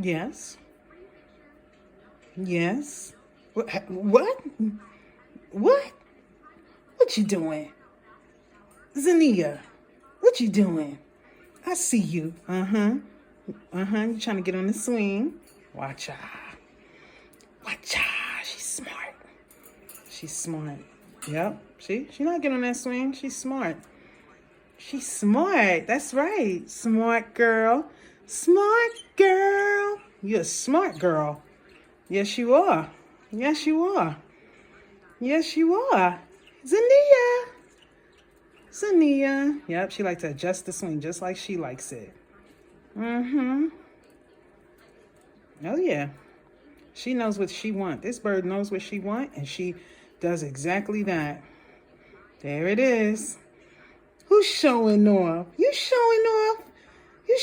Yes. Yes. What? What? What you doing? Zania, what you doing? I see you. Uh-huh. Uh-huh. You trying to get on the swing. Watch out. Watch out. She's smart. She's smart. Yep. She not getting on that swing. She's smart. She's smart. That's right. Smart girl. Smart girl. You're a smart girl. Yes, you are. Yes, you are. Yes, you are. Zania. Zania. Yep, she likes to adjust the swing just like she likes it. Mm-hmm. Oh, yeah. She knows what she wants. This bird knows what she wants, and she does exactly that. There it is. Who's showing off? You showing off?